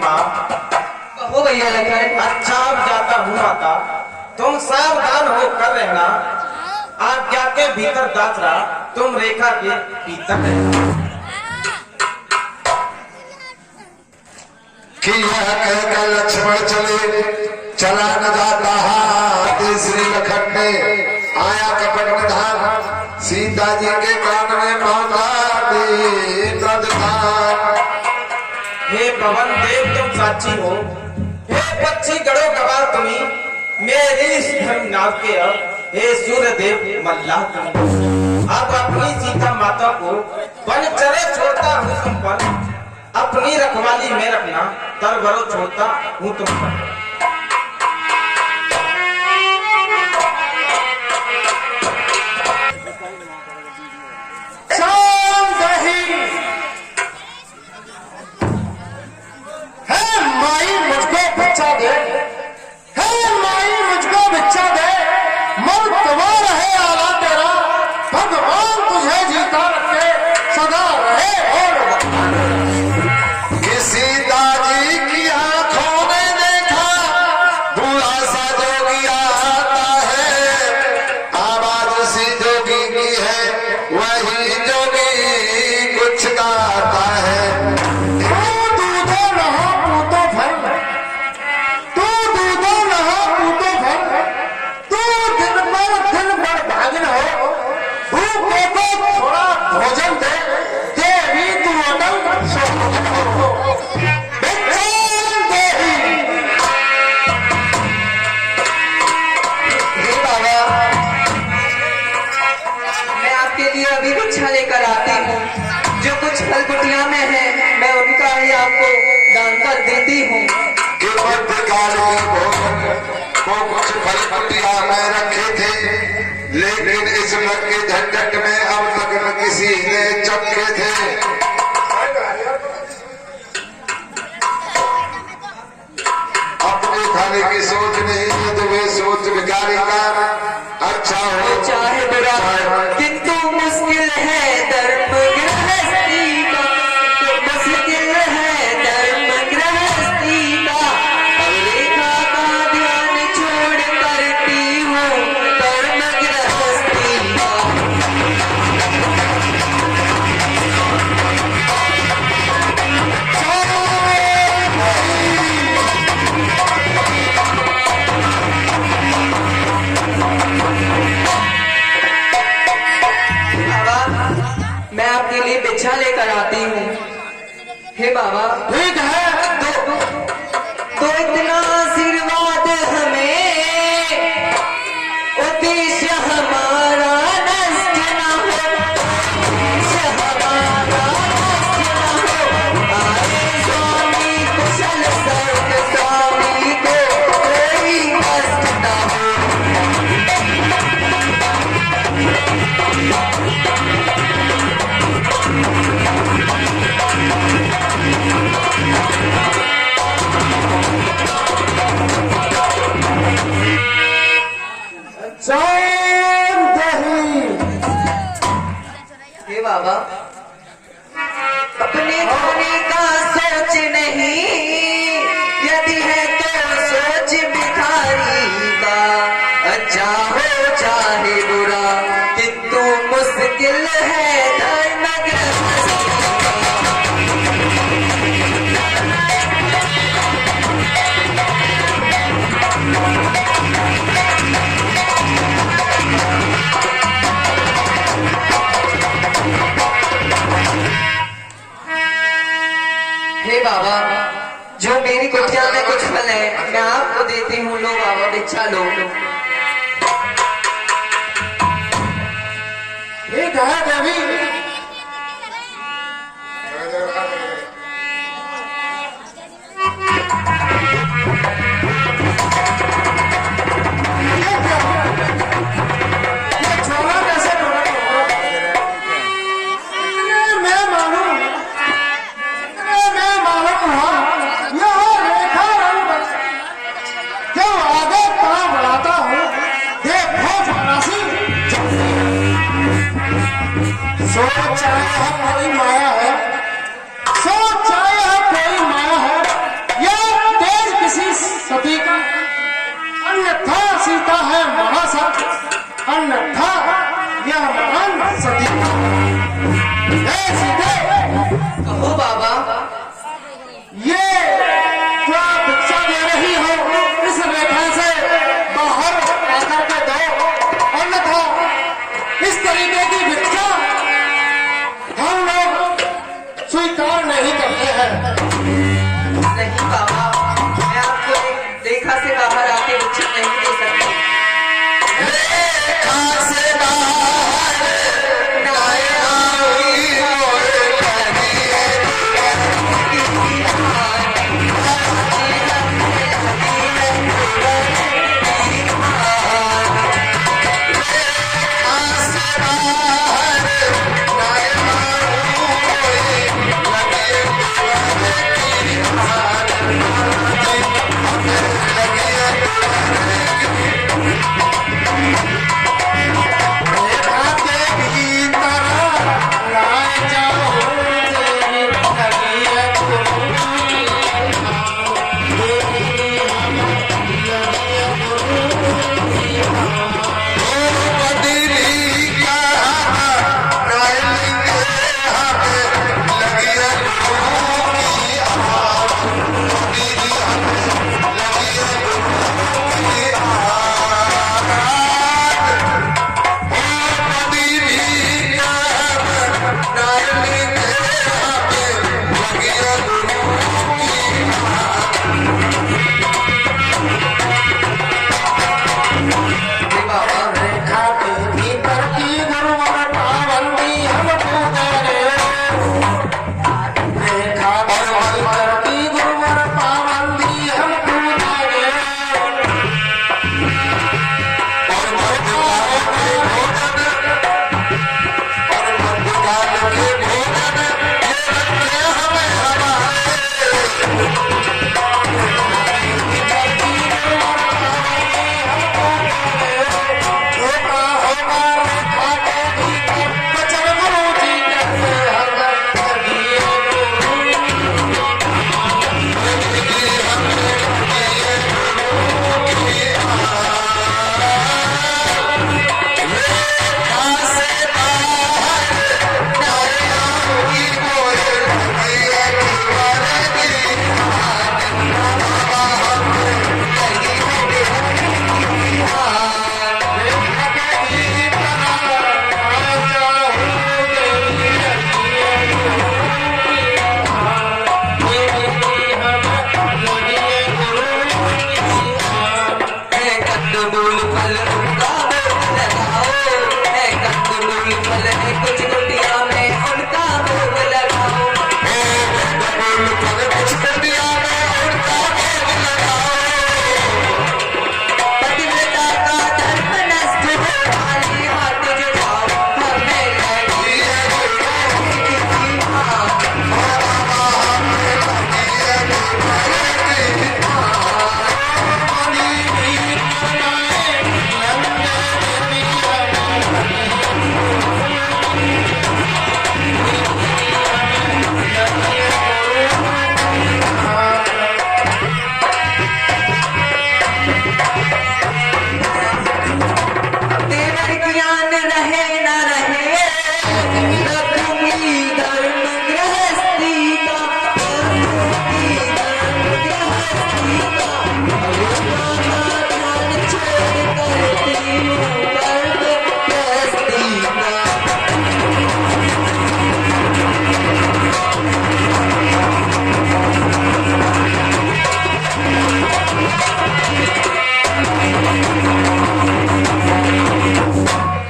माँ। हो भैया लखन। अच्छा अब जाता हूँ माता, तुम सावधान होकर रहना। आज्ञा के भीतर दास रहा, तुम रेखा के भीतर रहना। कि यह कहकर लक्ष्मण चले, चला न जाता हाथ श्री लखन ने आया कपट निधान, सीता जी के कान में मांगा दे प्रधान। हे पवन देव तुम साक्षी हो, हे पक्षी गढ़ो गवाह तुम्ही, मेरी इस धर्म नाव के अब हे सूर्य देव मल्लाह तुम्ही। अब अपनी सीता माता को वन चरे छोड़ता हूँ तुम पर, अपनी रखवाली में रखना, तरबरो छोड़ता हूँ तुम पर। लेकर आती हूँ, जो कुछ फल कुटिया में है मैं उनका ही आपको दान कर देती हूँ। को कुछ फल कुटिया में रखे थे, लेकिन इस लग के झंझट में अब तक न किसी ने चखे थे। अपने खाने की सोच नहीं तो वे सोच बिगाड़ी का अच्छा हो चाहे बुरा, किंतु मुश्किल है धर्म गृहस्थी का, मुश्किल है धर्म गृहस्थी का। अब रेखा का ध्यान छोड़ करती हूँ धर्म गृहस्थी का। मैं आपके लिए बिछा लेकर आती हूँ। हे बाबा ठीक है, तो इतना आशीर्वाद हमें, उद्देश्य हमारा नष्ट न हो, उद्देश्य हमारा नष्ट न हो। आए स्वामी कुशल सर्ग स्वामी को कोई कष्ट न हो। हे बाबा अपने खाने का सोच नहीं, यदि है तो सोच भिखारी का। अच्छा हो चाहे बुरा, किंतु मुश्किल है धर्म गृहस्थी का। हे बाबा जो मेरी कुटिया में कुछ फल है मैं आपको देती हूँ, लो बाबा भिक्षा लो। ठीक है देवी। सोच चाहे कोई माया है, सोच चाहे कोई माया है,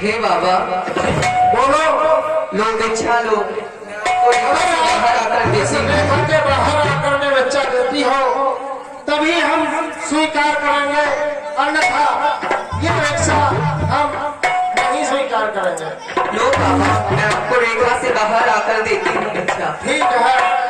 हे बाबा बोलो लोग इच्छा लो और बाहर आकर बेची के बाहर आकर में बच्चा देती हो तभी हम स्वीकार करेंगे, अन्यथा ये बच्चा हम नहीं स्वीकार करेंगे। लो बाबा मैं आपको रेखा से बाहर आकर देती हूँ बच्चा। ठीक है।